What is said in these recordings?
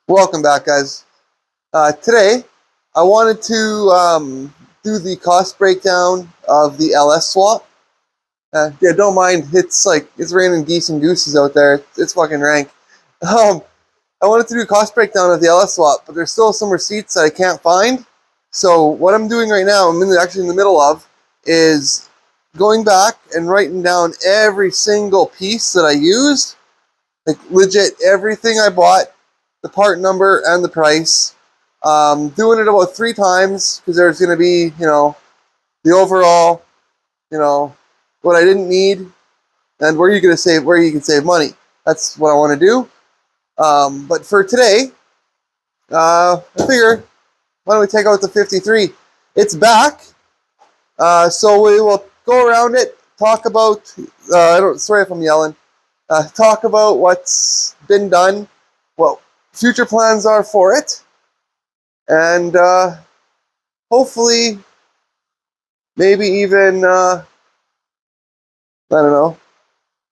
Welcome back, guys. Today, I wanted to do the cost breakdown of the LS swap. Yeah, don't mind. It's raining geese and gooses out there. It's fucking rank. Um, I wanted to do a cost breakdown of the LS swap, but there's still some receipts that I can't find. So what I'm doing right now, actually in the middle of, is going back and writing down every single piece that I used, like legit everything I bought, the part number and the price. Doing it about 3 times because there's going to be, the overall, you know, what I didn't need and where you can save money. That's what I want to do. But for today, I figure, why don't we take out the 53? It's back, so we will go around it, talk about. Sorry if I'm yelling. Talk about what's been done, what future plans are for it, and hopefully, maybe even I don't know,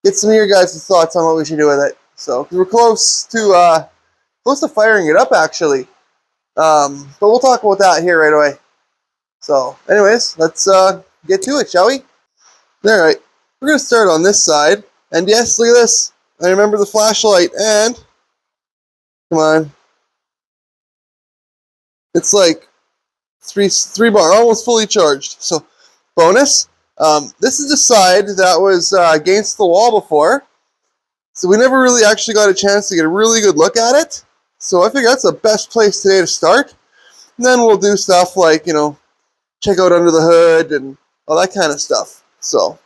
get some of your guys' thoughts on what we should do with it. So 'cause we're close to firing it up actually, but we'll talk about that here right away. So, anyways, let's get to it, shall we? All right, we're gonna start on this side, and yes, look at this. I remember the flashlight, and come on, it's like three bar, almost fully charged. So, bonus. This is the side that was against the wall before, so we never really actually got a chance to get a really good look at it. So I figure that's the best place today to start. And then we'll do stuff like, check out under the hood and all that kind of stuff. So,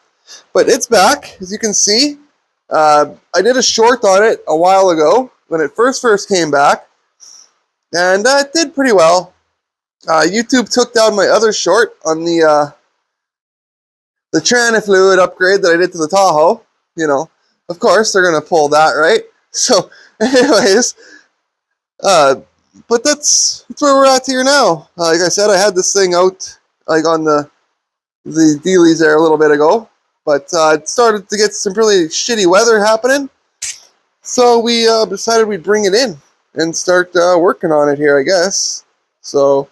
but it's back, as you can see. I did a short on it a while ago when it first came back, and it did pretty well. YouTube took down my other short on the tranny fluid upgrade that I did to the Tahoe. Of course they're gonna pull that, right? So, anyways, but that's where we're at here now. Like I said, I had this thing out like on the dealies there a little bit ago, but it started to get some really shitty weather happening, so we decided we'd bring it in and start working on it here, I guess. So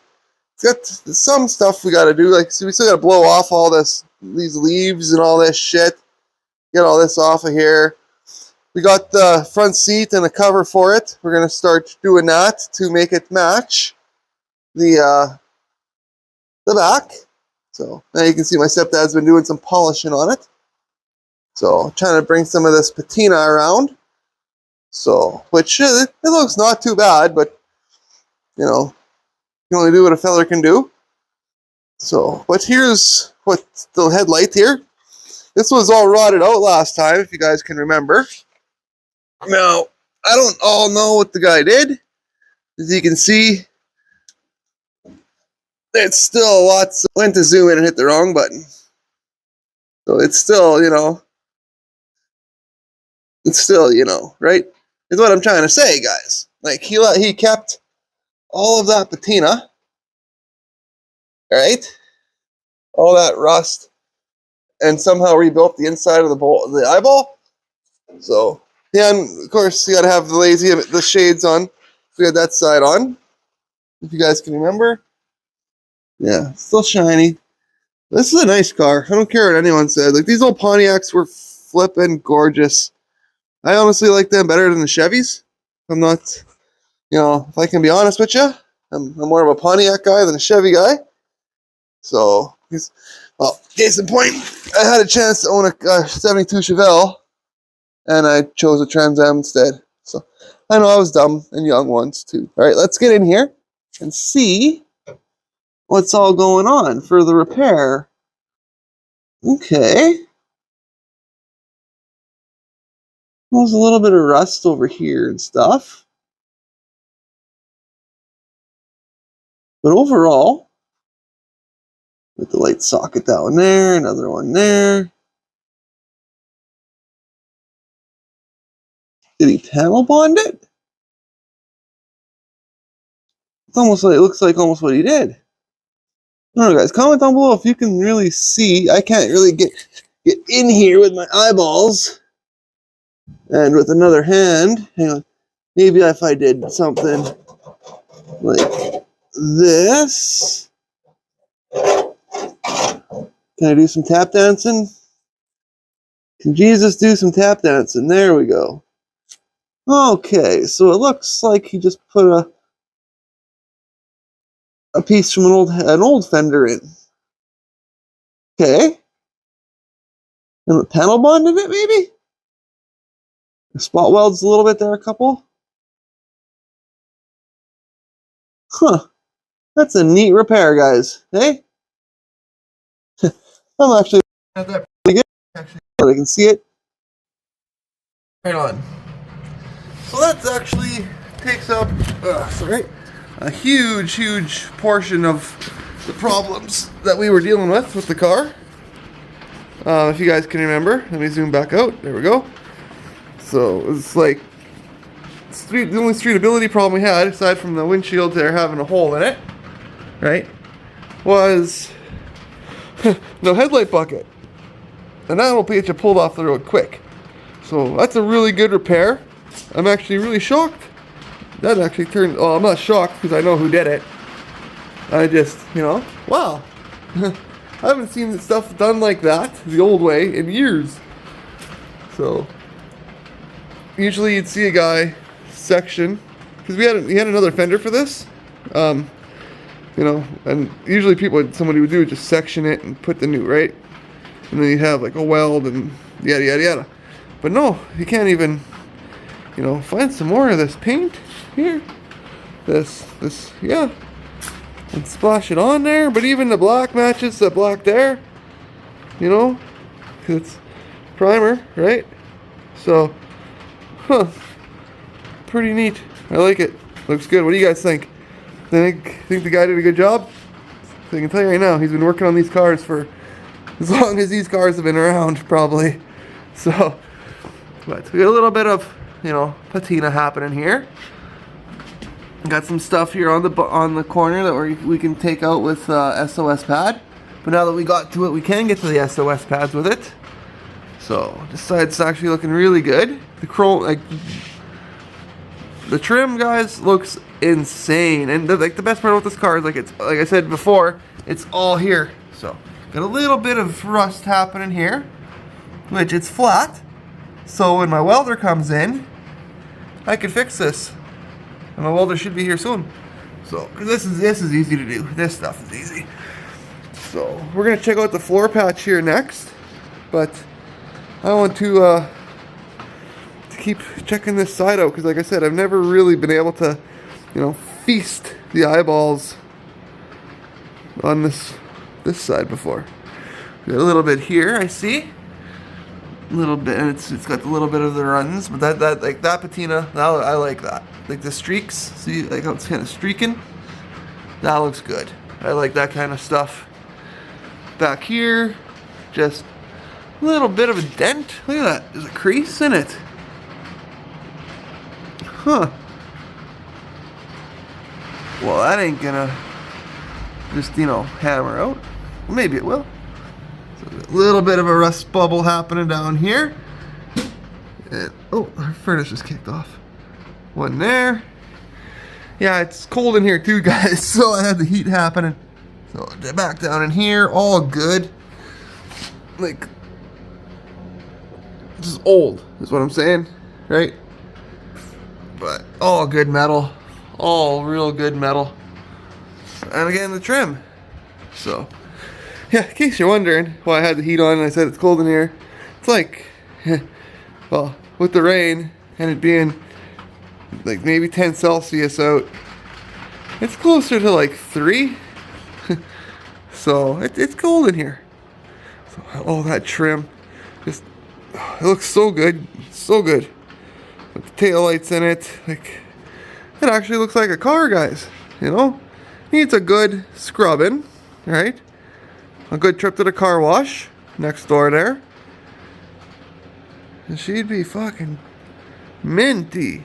it's got some stuff we got to do. Like, so we still got to blow off all these leaves and all this shit. Get all this off of here. We got the front seat and the cover for it. We're gonna start doing that to make it match the back. So now you can see my stepdad's been doing some polishing on it. So trying to bring some of this patina around. So, which it looks not too bad, but you can only do what a feller can do. So, but here's what the headlight here. This was all rotted out last time, if you guys can remember. Now, I don't all know what the guy did. As you can see, it's still lots. Went to zoom in and hit the wrong button. So it's still, right? Is what I'm trying to say, guys. Like he kept all of that patina, right? All that rust, and somehow rebuilt the inside of the eyeball. So yeah, and of course you got to have the shades on. We had that side on, if you guys can remember. Yeah, still shiny. This is a nice car. I don't care what anyone said. Like, these old Pontiacs were flippin' gorgeous. I honestly like them better than the Chevys. I'm not, if I can be honest with you, I'm more of a Pontiac guy than a Chevy guy. So, case in point, I had a chance to own a 72 Chevelle, and I chose a Trans Am instead. So, I know I was dumb and young once, too. All right, let's get in here and see what's all going on for the repair. Okay. There's a little bit of rust over here and stuff. But overall, with the light socket down there, another one there. Did he panel bond it? It's almost like, it looks like almost what he did. I don't know, guys. Comment down below if you can really see. I can't really get in here with my eyeballs. And with another hand, hang on. maybe if I did something like this. Can I do some tap dancing? Can Jesus do some tap dancing? There we go. Okay, so it looks like he just put a piece from an old fender in. Okay. And the panel bonded it, maybe? The spot welds a little bit there, a couple. Huh. That's a neat repair, guys. Hey? I'm actually at that pretty good. Actually, I can see it. Right on. So that actually takes up, a huge portion of the problems that we were dealing with the car. If you guys can remember, let me zoom back out. There we go. So it's like the only streetability problem we had, aside from the windshield there having a hole in it, right, was no headlight bucket, and that'll get you pulled off the road quick. So that's a really good repair. I'm actually really shocked. That actually turned. Oh, I'm not shocked because I know who did it. I just, wow. I haven't seen the stuff done like that the old way in years. So usually you'd see a guy section, because we had another fender for this, and usually somebody would do is just section it and put the new, right, and then you have like a weld and yada yada yada. But no, you can't even, find some more of this paint here, this yeah, and splash it on there. But even the black matches the black there, because it's primer, right? So, pretty neat. I like it. Looks good. What do you guys think? Think the guy did a good job? So I can tell you right now, he's been working on these cars for as long as these cars have been around, probably. So, but we got a little bit of, patina happening here. Got some stuff here on the corner that we can take out with SOS pad. But now that we got to it, we can get to the SOS pads with it. So this side's actually looking really good. The chrome, the trim, guys, looks insane. And the best part about this car is, like I said before, it's all here. So got a little bit of rust happening here, which it's flat. So when my welder comes in, I can fix this. And my welder should be here soon. So, cause this is easy to do. This stuff is easy. So we're gonna check out the floor patch here next, but I want to keep checking this side out, because like I said, I've never really been able to, feast the eyeballs on this side before. Got a little bit here, I see. A little bit, and it's got a little bit of the runs, but that patina, I like that. Like the streaks, see, like how it's kind of streaking. That looks good. I like that kind of stuff. Back here, just a little bit of a dent. Look at that. There's a crease in it. Huh. Well, that ain't gonna just, hammer out. Maybe it will. So a little bit of a rust bubble happening down here. And, oh, our furnace just kicked off. One there. Yeah, it's cold in here too, guys, so I had the heat happening. So back down in here, all good. Like, this is old, is what I'm saying, right? But all good metal, all real good metal. And again, the trim. So, yeah, in case you're wondering why I had the heat on and I said it's cold in here, it's like, well, with the rain and it being like maybe 10 Celsius out, it's closer to like 3. So it's cold in here. So all that trim, just, it looks so good, so good. With the tail lights in it, like, it actually looks like a car, guys. Needs a good scrubbing, right? A good trip to the car wash next door there, and she'd be fucking minty.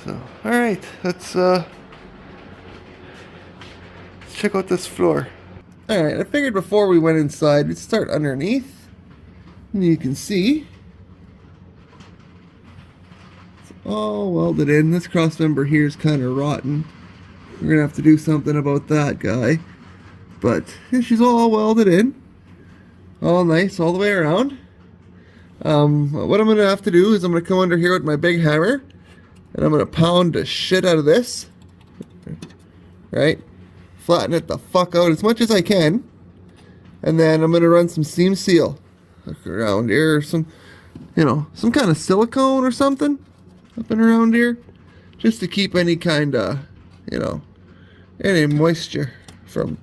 So, all right, let's check out this floor. All right, I figured before we went inside, we'd start underneath, and you can see it's all welded in. This cross member here is kind of rotten. We're gonna have to do something about that guy. But yeah, she's all welded in. All nice all the way around. What I'm gonna have to do is I'm gonna come under here with my big hammer and I'm gonna pound the shit out of this. Right? Flatten it the fuck out as much as I can. And then I'm gonna run some seam seal around here, some kind of silicone or something up and around here, just to keep any kind of, any moisture from,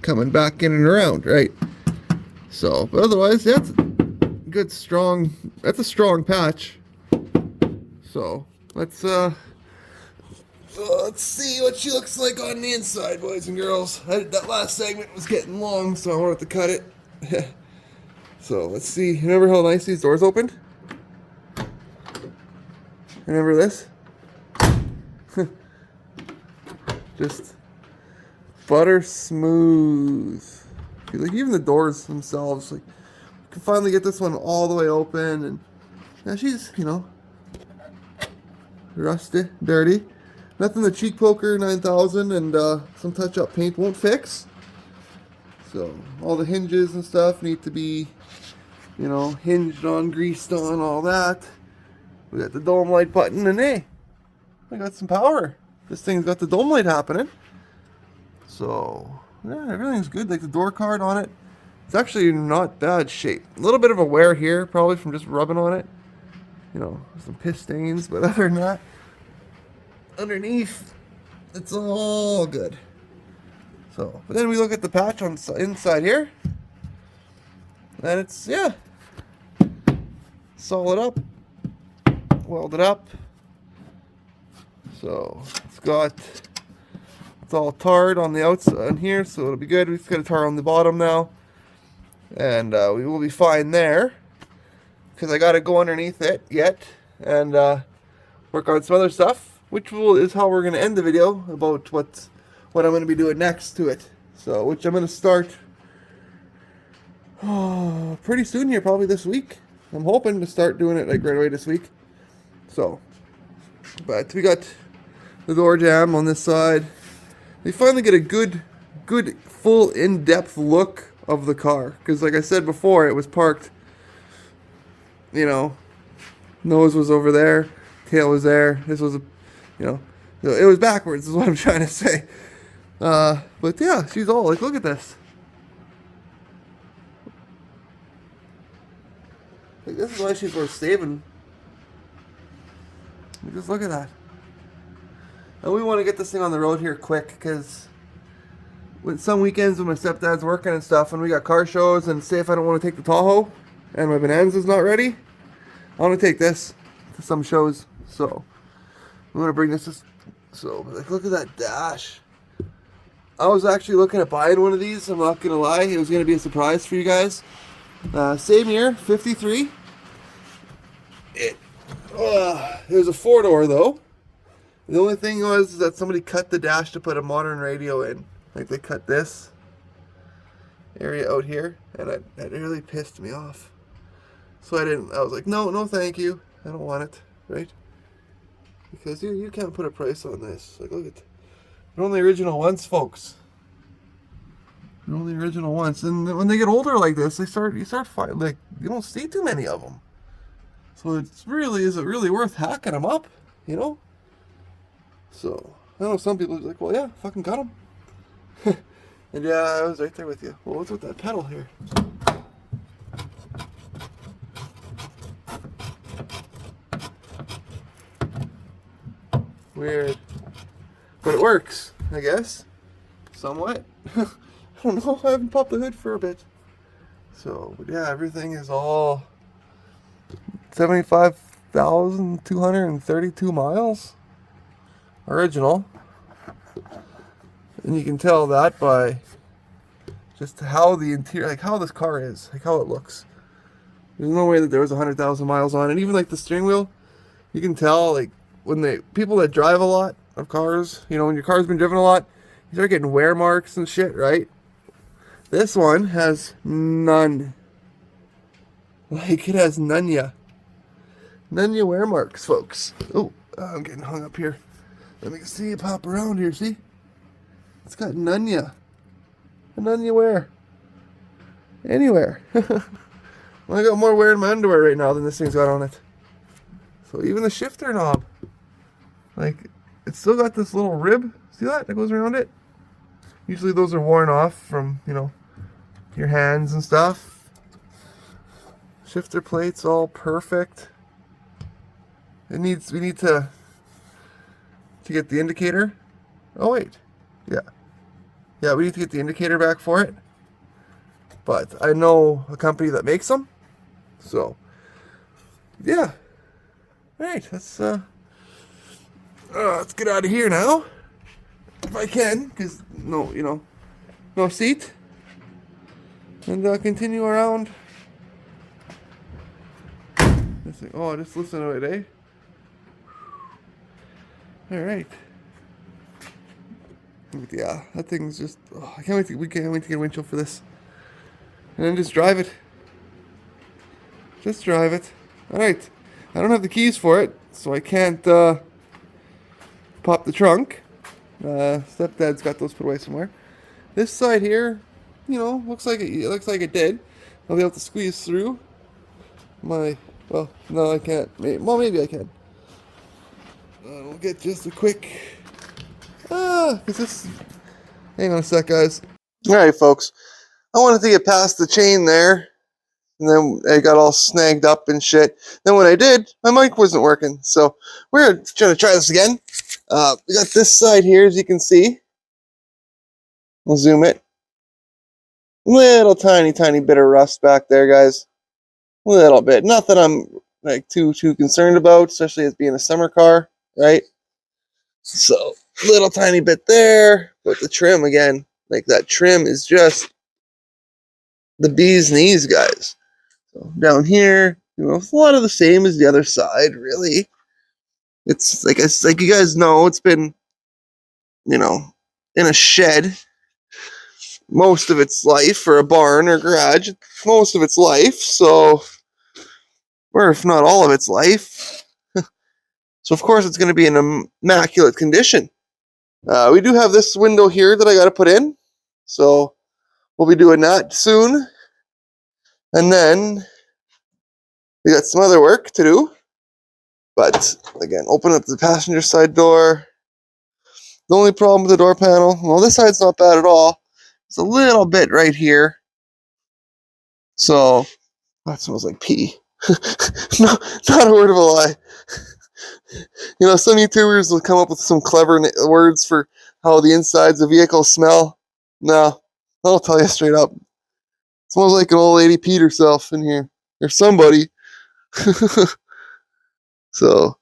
coming back in and around, right? So, but otherwise, that's a strong patch. So, let's see what she looks like on the inside, boys and girls. That last segment was getting long, so I wanted to cut it. So, let's see. Remember how nice these doors opened? Remember this? Just butter smooth. Like, even the doors themselves, like, you can finally get this one all the way open, and yeah, she's, rusty, dirty. Nothing the Cheek Poker 9000 and some touch-up paint won't fix. So all the hinges and stuff need to be, hinged on, greased on, all that. We got the dome light button, and hey, I got some power. This thing's got the dome light happening. So yeah, everything's good. Like the door card on it, it's actually not bad shape. A little bit of a wear here, probably from just rubbing on it. Some piss stains, but other than that, underneath, it's all good. So, but then we look at the patch on the inside here, and it's, yeah, solid up, welded up. So it's all tarred on the outside on here, so it'll be good. We just got a tar on the bottom now, and we will be fine there, because I got to go underneath it yet and work on some other stuff, which is how we're going to end the video about what I'm going to be doing next to it. So, which I'm going to start pretty soon here, probably this week. I'm hoping to start doing it like right away this week. So, but we got the door jamb on this side. We finally get a good full in-depth look of the car, because like I said before, it was parked, nose was over there, tail was there. This was it was backwards is what I'm trying to say. But yeah, she's all like, look at this. Like, this is why she's worth saving. Just look at that. And we want to get this thing on the road here quick, because with some weekends when my stepdad's working and stuff, and we got car shows, and say if I don't want to take the Tahoe and my Bonanza's not ready, I want to take this to some shows. So I'm gonna bring this. So like, look at that dash. I was actually looking at buying one of these. I'm not gonna lie, it was gonna be a surprise for you guys. Same year, 53. It was a 4-door though. The only thing was that somebody cut the dash to put a modern radio in. Like they cut this area out here, and that really pissed me off. So I was like, no, thank you. I don't want it, right? Because you can't put a price on this. Like, look at, they're only original ones, folks. They're only original ones, and when they get older like this, you start finding, like, you don't see too many of them. So is it really worth hacking them up, So I know some people are like, well, yeah, fucking got them. And yeah, I was right there with you. Well, what's with that pedal here? Weird. But it works, I guess. Somewhat. I don't know, I haven't popped the hood for a bit. So, but yeah, everything is all 75,232 miles. Original. And you can tell that by just how the interior, like how this car is, like how it looks. There's no way that there was 100,000 miles on it. Even like the steering wheel, you can tell, like, when people that drive a lot of cars, when your car's been driven a lot, you start getting wear marks and shit, right? This one has none. Like, it has none ya. None you wear marks, folks. Oh, I'm getting hung up here. Let me see it pop around here, see? It's got none ya. None you wear. Anywhere. I got more wearing my underwear right now than this thing's got on it. So even the shifter knob, like, it's still got this little rib. See that goes around it? Usually those are worn off from, you know, your hands and stuff. Shifter plates all perfect. We need to get the indicator. Oh wait, yeah, we need to get the indicator back for it. But I know a company that makes them, so yeah. All right, let's get out of here now, if I can, because no seat, and continue around. Oh, just listen to it, eh? All right. Yeah, that thing's just. Oh, I can't wait. We can't wait to get a windshield for this, and then just drive it. Just drive it. All right. I don't have the keys for it, so I can't pop the trunk. Stepdad's got those put away somewhere. This side here, looks like it did. I'll be able to squeeze through my. Well, no, I can't. Maybe I can. We'll get just a quick. Cause this. Hang on a sec, guys. All right, folks. I wanted to get past the chain there, and then I got all snagged up and shit. Then when I did, my mic wasn't working. So we're trying to try this again. We got this side here, as you can see. We'll zoom it. Little tiny bit of rust back there, guys. Little bit. Nothing I'm like too concerned about, especially as being a summer car, right? So little tiny bit there. But the trim again, like that trim is just the bee's knees, guys. So down here, it's a lot of the same as the other side, really. It's like you guys know, it's been, in a shed most of its life, or a barn or garage, most of its life. So, or if not all of its life. So of course it's going to be in immaculate condition. We do have this window here that I got to put in. So we'll be doing that soon. And then we got some other work to do. But again, open up the passenger side door. The only problem with the door panel, well, this side's not bad at all. It's a little bit right here. So, that smells like pee. No, not a word of a lie. Some YouTubers will come up with some clever words for how the insides of vehicles smell. No, I'll tell you straight up. It smells like an old lady peed herself in here. Or somebody. So,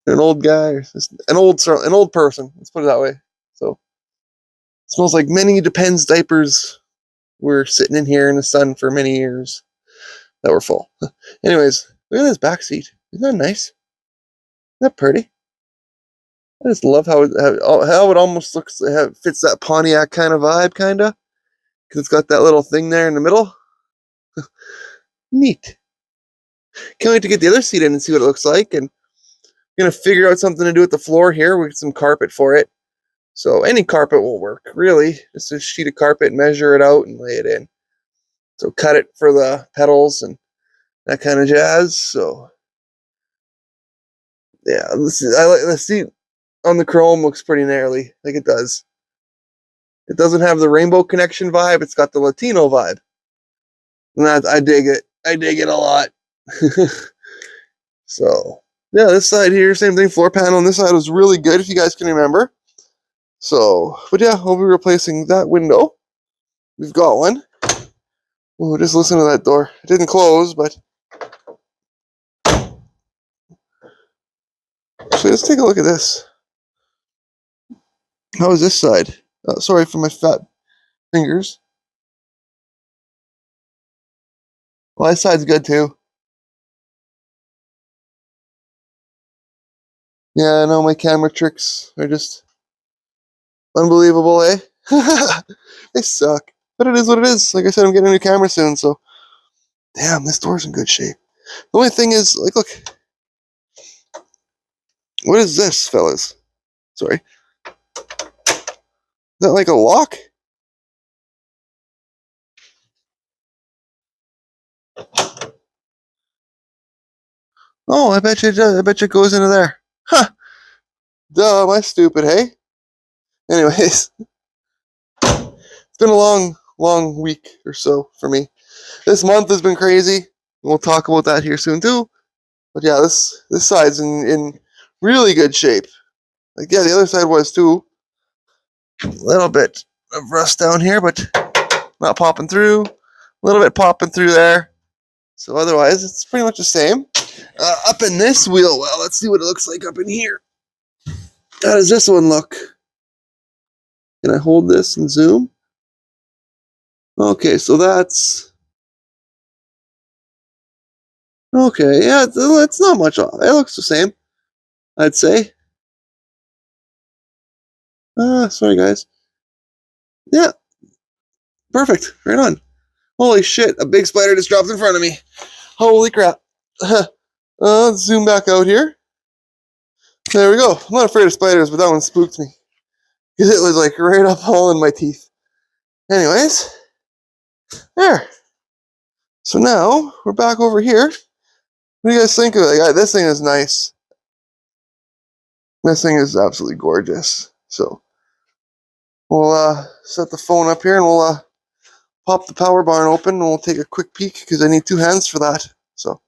an old guy, or an old person. Let's put it that way. So, it smells like many Depends diapers were sitting in here in the sun for many years that were full. Anyways, look at this back seat. Isn't that nice? Isn't that pretty? I just love how it almost looks, how it fits that Pontiac kind of vibe, kind of. Because it's got that little thing there in the middle. Neat. Can't wait to get the other seat in and see what it looks like. And I'm going to figure out something to do with the floor here. We'll get some carpet for it. So any carpet will work, really. Just a sheet of carpet, measure it out, and lay it in. So cut it for the pedals and that kind of jazz. So yeah, the seat on the chrome looks pretty gnarly, like it does. It doesn't have the Rainbow Connection vibe. It's got the Latino vibe. And I dig it. I dig it a lot. So yeah, this side here, same thing. Floor panel on this side was really good, if you guys can remember. So, but yeah, I'll be replacing that window. We've got one. Oh, just listen to that door. It didn't close, but actually, let's take a look at this. How is this side? Sorry for my fat fingers. Well, this side's good too. Yeah, I know my camera tricks are just unbelievable, eh? They suck. But it is what it is. Like I said, I'm getting a new camera soon, so damn, this door's in good shape. The only thing is, like, look. What is this, fellas? Sorry. Is that like a lock? Oh, I bet you it does. I bet you it goes into there. Huh. Duh, am I stupid, hey? Anyways, it's been a long week or so for me. This month has been crazy. We'll talk about that here soon too. But yeah, this side's in really good shape. Like, yeah, the other side was too. A little bit of rust down here, but not popping through. A little bit popping through there. So otherwise, it's pretty much the same. Up in this wheel well, let's see what it looks like up in here. How does this one look? Can I hold this and zoom? Okay, so that's... Okay, yeah, it's not much off. It looks the same, I'd say. Sorry guys. Yeah, perfect. Right on. Holy shit, a big spider just dropped in front of me. Holy crap. Let's zoom back out here. There we go. I'm not afraid of spiders, but that one spooked me. Because it was like right up all in my teeth. Anyways, there. So now, we're back over here. What do you guys think of it? This thing is nice. This thing is absolutely gorgeous. So, we'll set the phone up here and we'll pop the power barn open and we'll take a quick peek because I need 2 hands for that. So,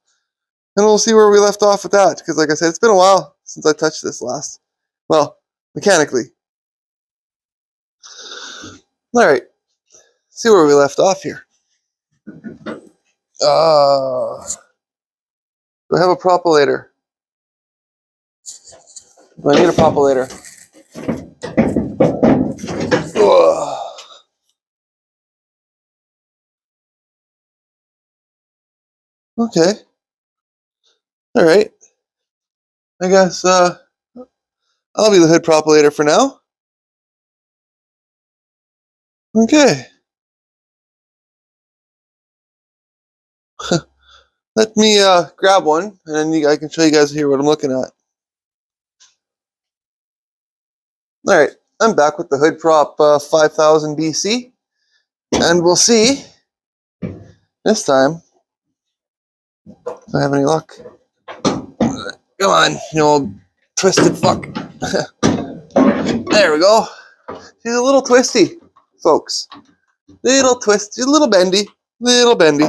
and we'll see where we left off with that because, like I said, it's been a while since I touched this last. Well, mechanically. All right, see where we left off here. Do I have a propulator? Do I need a propulator? Okay. All right. I guess I'll be the hood propulator for now. Okay. Let me grab one, and then I can show you guys here what I'm looking at. All right, I'm back with the hood prop 5000 BC, and we'll see this time if I have any luck. Come on, you old twisted fuck. There we go. She's a little twisty, folks. Little twisty, little bendy, little bendy.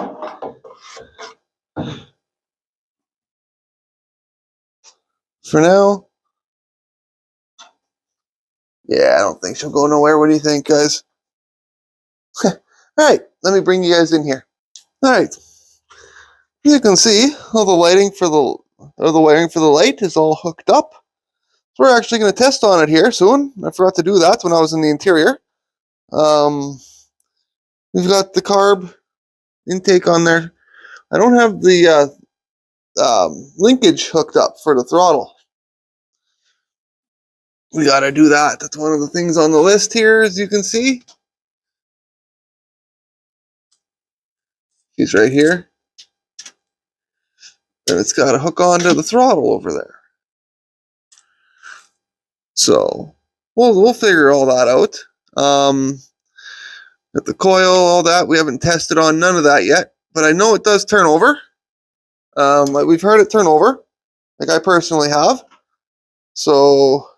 For now, yeah, I don't think she'll go nowhere. What do you think, guys? All right, let me bring you guys in here. All right, as you can see, all the wiring for the light is all hooked up. So we're actually going to test on it here soon. I forgot to do that when I was in the interior. We've got the carb intake on there. I don't have the linkage hooked up for the throttle. We got to do that. That's one of the things on the list here, as you can see. He's right here. And it's got to hook onto the throttle over there. So we'll figure all that out. At the coil, all that, we haven't tested on none of that yet. But I know it does turn over. We've heard it turn over. Like I personally have. So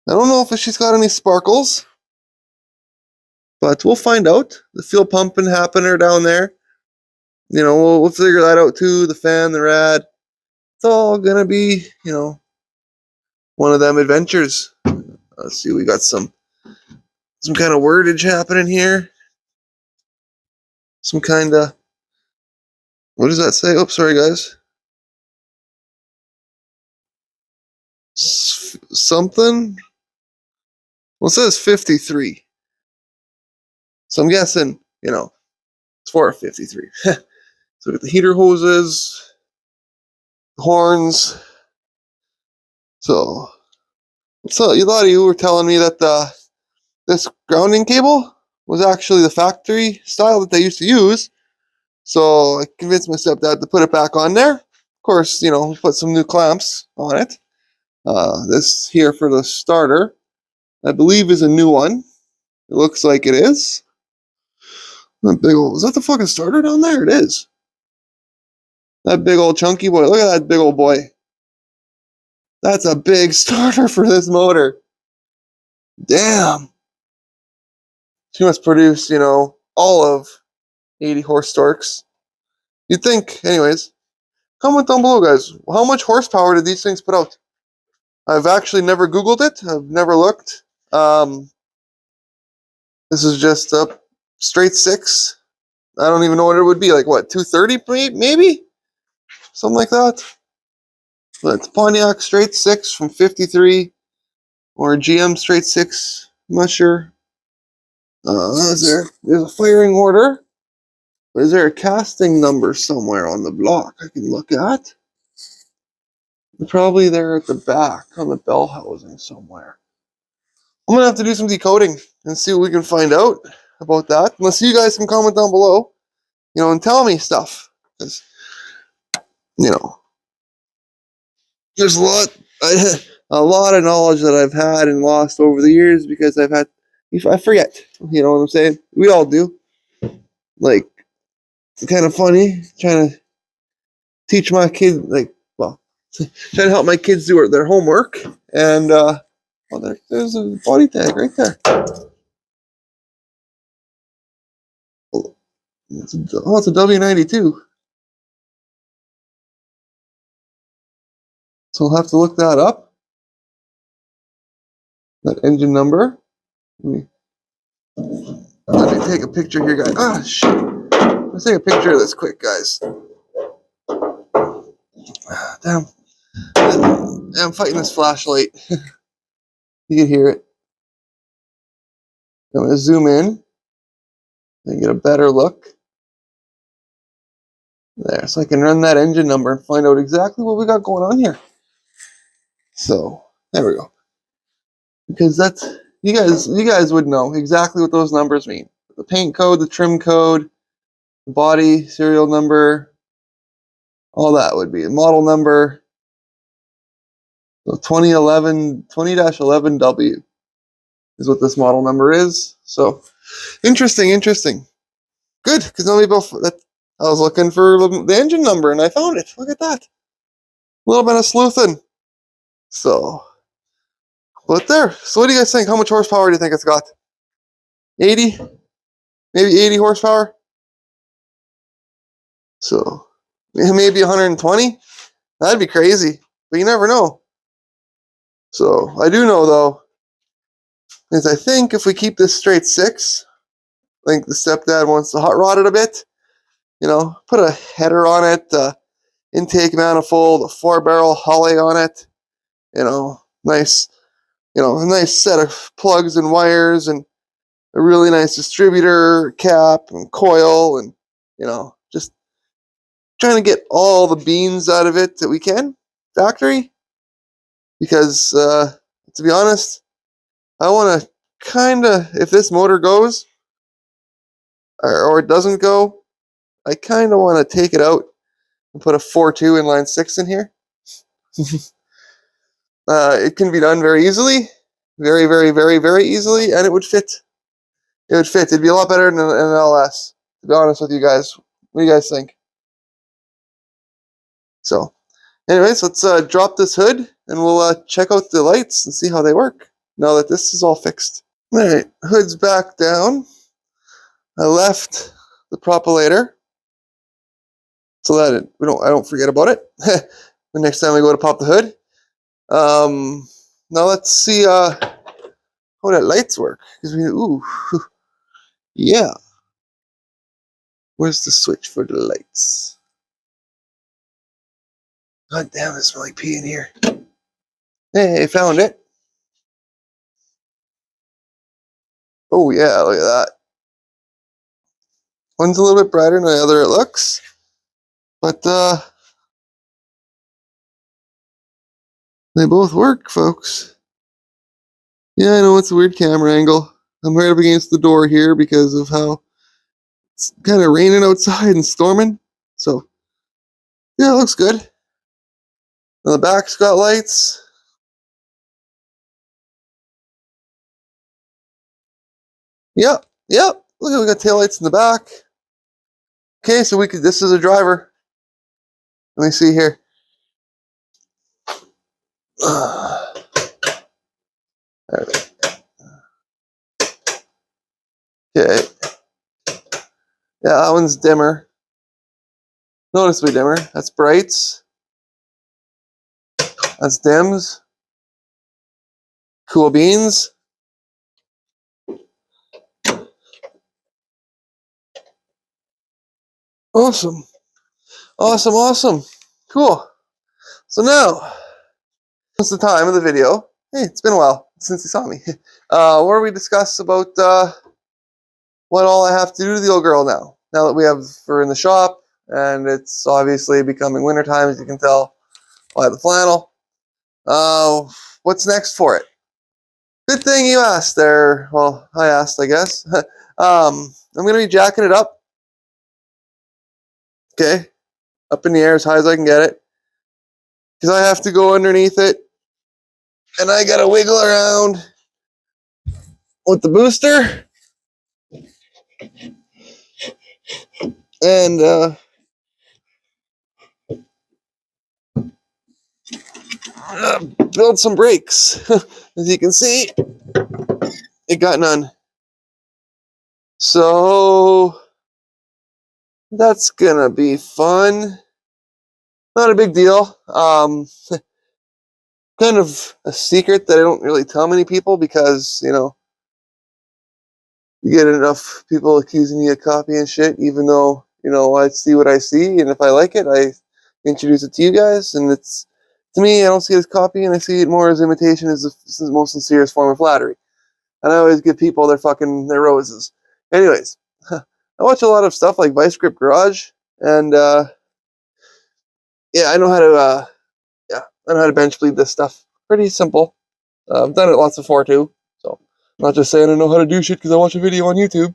I don't know if she's got any sparkles. But we'll find out. The fuel pumping happening down there. You know, we'll figure that out too. The fan, the rad. It's all gonna be, you know, one of them adventures. Let's see, we got some kind of wordage happening here. Some kind of, what does that say? Oh, sorry guys. Something. Well, it says 53. So I'm guessing, you know, it's for a 53. So we got the heater hoses, the horns. So a lot of you were telling me that this grounding cable was actually the factory style that they used to use. So I convinced my stepdad to put it back on there. Of course, put some new clamps on it. This here for the starter, I believe, is a new one. It looks like it is. That big old, is that the fucking starter down there? It is. That big old chunky boy. Look at that big old boy. That's a big starter for this motor. Damn. She must produce, all of 80 horse torques. You'd think, anyways. Comment down below, guys. How much horsepower did these things put out? I've actually never Googled it. I've never looked. This is just a straight 6. I don't even know what it would be. Like, what, 230 maybe? Something like that. But it's Pontiac straight 6 from 53. Or a GM straight 6. I'm not sure. There's a firing order. Is there a casting number somewhere on the block I can look at? Probably there at the back on the bell housing somewhere. I'm going to have to do some decoding and see what we can find out about that. Unless you guys can comment down below, and tell me stuff. Because, there's a lot of knowledge that I've had and lost over the years because I forget. You know what I'm saying? We all do. Like, it's kind of funny trying to teach my kids, trying to help my kids do their homework. And, there's a body tag right there. It's a W92. So we'll have to look that up. That engine number. Let me take a picture here, guys. Ah, shit. Let's take a picture of this quick, guys. Damn. I'm fighting this flashlight. You can hear it. I'm going to zoom in and get a better look. There, so I can run that engine number and find out exactly what we got going on here. So, there we go. Because you guys would know exactly what those numbers mean. The paint code, the trim code, the body, serial number, all that would be. The model number. So 2011-20-11W is what this model number is. So, interesting. Good, because now I was looking for the engine number and I found it. Look at that. A little bit of sleuthing. So, but there. So what do you guys think? How much horsepower do you think it's got? 80? Maybe 80 horsepower? So, maybe 120? That'd be crazy. But you never know. So, I do know, though, is I think if we keep this straight 6, I think the stepdad wants to hot rod it a bit. Put a header on it, intake manifold, a 4-barrel Holley on it. Nice, a nice set of plugs and wires and a really nice distributor cap and coil and, just trying to get all the beans out of it that we can, factory. Because, to be honest, I want to if this motor goes, or it doesn't go, I kind of want to take it out and put a 4.2 inline 6 in here. It can be done very easily. Very, very, very, very easily, and it would fit. It would fit. It'd be a lot better than an LS, to be honest with you guys. What do you guys think? So, anyways, let's drop this hood, and we'll check out the lights and see how they work, now that this is all fixed. Alright, hood's back down. I left the propelator so that I don't forget about it the next time I go to pop the hood. Now let's see how that lights work. Yeah. Where's the switch for the lights? God damn, it smells like pee in here. Hey, found it. Oh yeah, look at that. One's a little bit brighter than the other, it looks. But they both work, folks. Yeah, I know it's a weird camera angle. I'm right up against the door here because of how It's kind of raining outside and storming. So, yeah, it looks good. And the back's got lights. Yep, yep. Look, we got taillights in the back. Okay, so this is a driver. Let me see here. Okay. Yeah, that one's dimmer. Noticeably dimmer. That's brights. That's dims. Cool beans. Awesome. Awesome, awesome. Cool. So now, it's the time of the video. Hey, it's been a while since you saw me. Where we discuss about what all I have to do to the old girl now. Now that we have her in the shop, and it's obviously becoming wintertime, as you can tell by the flannel. What's next for it? Good thing you asked there. Well, I asked, I guess. I'm going to be jacking it up. Okay. Up in the air as high as I can get it. Because I have to go underneath it. And I got to wiggle around with the booster. And build some brakes. As you can see, it got none. So that's gonna be fun. Not a big deal. Kind of a secret that I don't really tell many people because, you know, you get enough people accusing you of copying shit, even though, you know, I see what I see, and if I like it, I introduce it to you guys, and it's, to me, I don't see it as copying, I see it more as imitation as the most sincerest form of flattery. And I always give people their roses. Anyways, I watch a lot of stuff like Vice Grip Garage, and yeah, I know how to bench bleed this stuff. Pretty simple. I've done it lots before too, so I'm not just saying I know how to do shit because I watch a video on YouTube.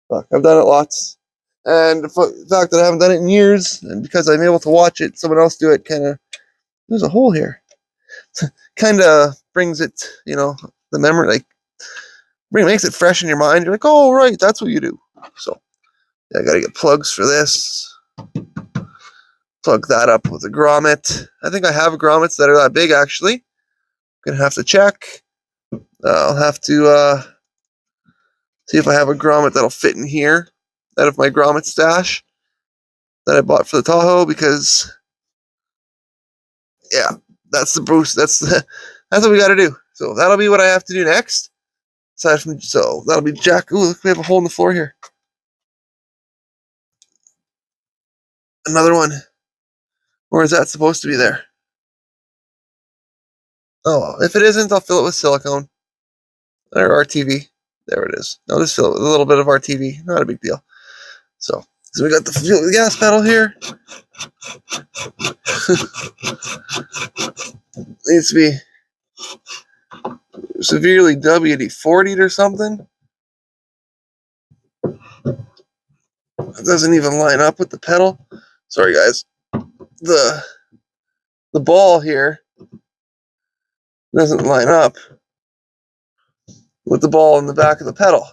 Fuck, I've done it lots. And the fact that I haven't done it in years, and because I'm able to watch it, someone else do it, kind of, there's a hole here. Kind of brings it, you know, the memory, like, makes it fresh in your mind. You're like, oh, right, that's what you do. So, yeah, I gotta get plugs for this. Plug that up with a grommet. I think I have grommets that are that big, actually. Gonna have to check. I'll have to see if I have a grommet that'll fit in here out of my grommet stash that I bought for the Tahoe, because yeah, that's the boost. That's what we gotta do. So that'll be what I have to do next. Aside from, so that'll be jack. Ooh, look, we have a hole in the floor here. Another one. Or is that supposed to be there? Oh, if it isn't, I'll fill it with silicone or RTV. There it is. I'll just fill it with a little bit of RTV. Not a big deal. So we got the gas pedal here. Needs to be severely WD-40'd or something. It doesn't even line up with the pedal. Sorry, guys. The ball here doesn't line up with the ball in the back of the pedal.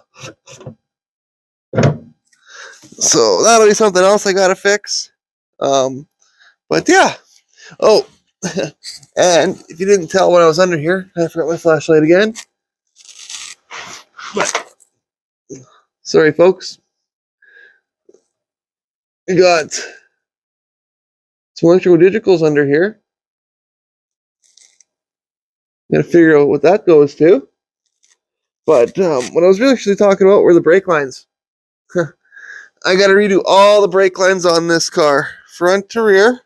So that'll be something else I gotta fix. But yeah. Oh, and if you didn't tell when I was under here, I forgot my flashlight again. But sorry, folks. We got some electrical digitals under here. Gotta figure out what that goes to. But what I was really actually talking about were the brake lines. I gotta redo all the brake lines on this car, front to rear,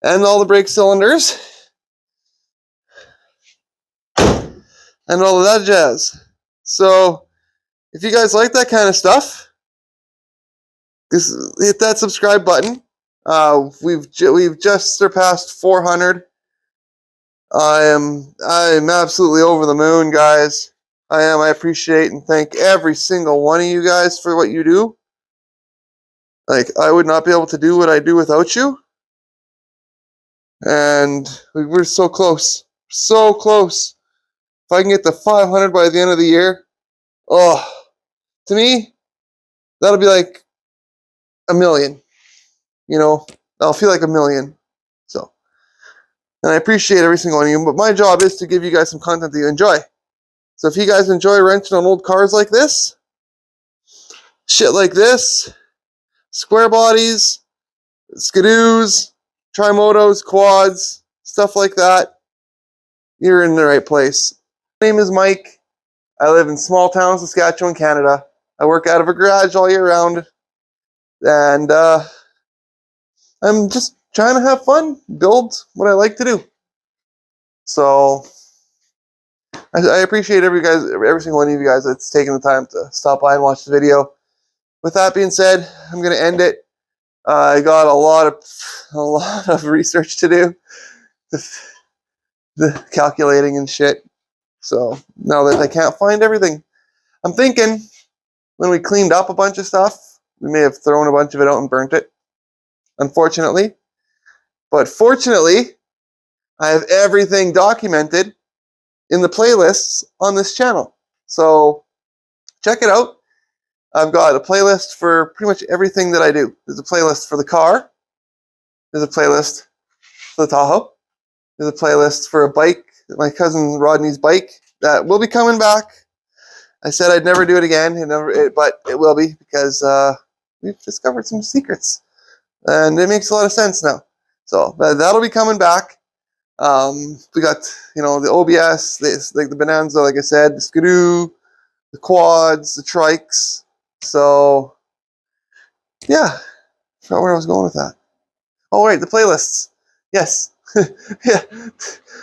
and all the brake cylinders, and all of that jazz. So, if you guys like that kind of stuff, just hit that subscribe button. We've just surpassed 400. I'm absolutely over the moon, guys. I am. I appreciate and thank every single one of you guys for what you do. Like, I would not be able to do what I do without you. And we're so close. So close. If I can get to 500 by the end of the year, oh, to me, that'll be like a million. You know, I'll feel like a million. So, and I appreciate every single one of you, but my job is to give you guys some content that you enjoy. So if you guys enjoy renting on old cars like this, shit like this, square bodies, skidoos, trimotos, quads, stuff like that, you're in the right place. My name is Mike. I live in small town Saskatchewan, Canada. I work out of a garage all year round, and I'm just trying to have fun, build what I like to do. So I appreciate every single one of you guys that's taking the time to stop by and watch the video. With that being said, I'm going to end it. I got a lot of research to do, the calculating and shit. So now that I can't find everything, I'm thinking when we cleaned up a bunch of stuff, we may have thrown a bunch of it out and burnt it, unfortunately. But fortunately, I have everything documented in the playlists on this channel. So check it out. I've got a playlist for pretty much everything that I do. There's a playlist for the car. There's a playlist for the Tahoe. There's a playlist for a bike, my cousin Rodney's bike, that will be coming back. I said I'd never do it again, but it will be, because we've discovered some secrets. And it makes a lot of sense now. So that'll be coming back. We got, the OBS, the Bonanza, like I said, the Skidoo, the quads, the trikes. So, yeah. I forgot where I was going with that. Oh, right, the playlists. Yes. Yeah.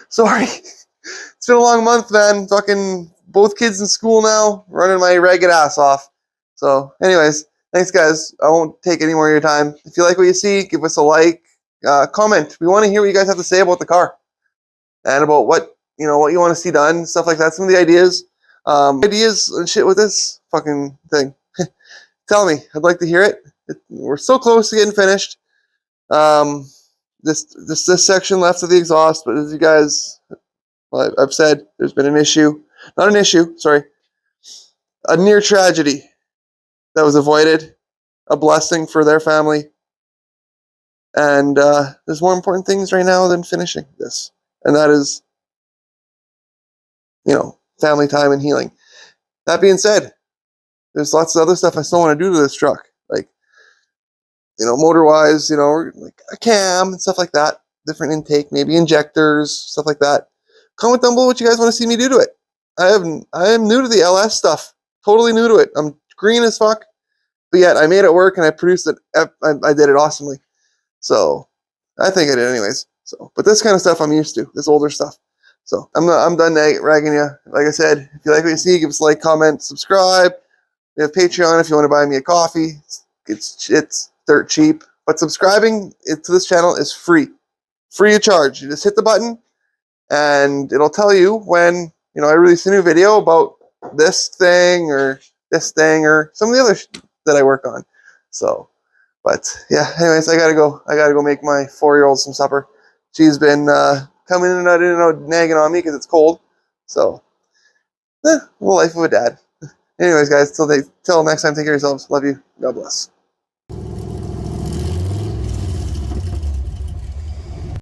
Sorry. It's been a long month, man. Fucking both kids in school now, running my ragged ass off. So, anyways, thanks, guys. I won't take any more of your time. If you like what you see, give us a like, comment. We want to hear what you guys have to say about the car and about what you want to see done, stuff like that. Some of the ideas and shit with this fucking thing. Tell me. I'd like to hear it. We're so close to getting finished. This section left of the exhaust, but as you guys, I've said, there's been an issue. Not an issue, sorry. A near tragedy that was avoided. A blessing for their family. And there's more important things right now than finishing this. And that is, family time and healing. That being said, there's lots of other stuff I still want to do to this truck. Like, motor-wise, like a cam and stuff like that. Different intake, maybe injectors, stuff like that. Comment down below what you guys want to see me do to it. I am new to the LS stuff. Totally new to it. I'm green as fuck. But yet, I made it work and I produced it. I did it awesomely. So, I think I did anyways. So, but this kind of stuff I'm used to. This older stuff. So, I'm done ragging you. Like I said, if you like what you see, give us a like, comment, subscribe. We have Patreon if you want to buy me a coffee. It's dirt cheap. But subscribing to this channel is free. Free of charge. You just hit the button and it'll tell you when, I release a new video about this thing or some of the other that I work on. So, but yeah, anyways, I gotta go make my 4-year-old some supper. She's been coming in and out, nagging on me because it's cold. So, the life of a dad. Anyways, guys, till next time, take care of yourselves. Love you. God bless.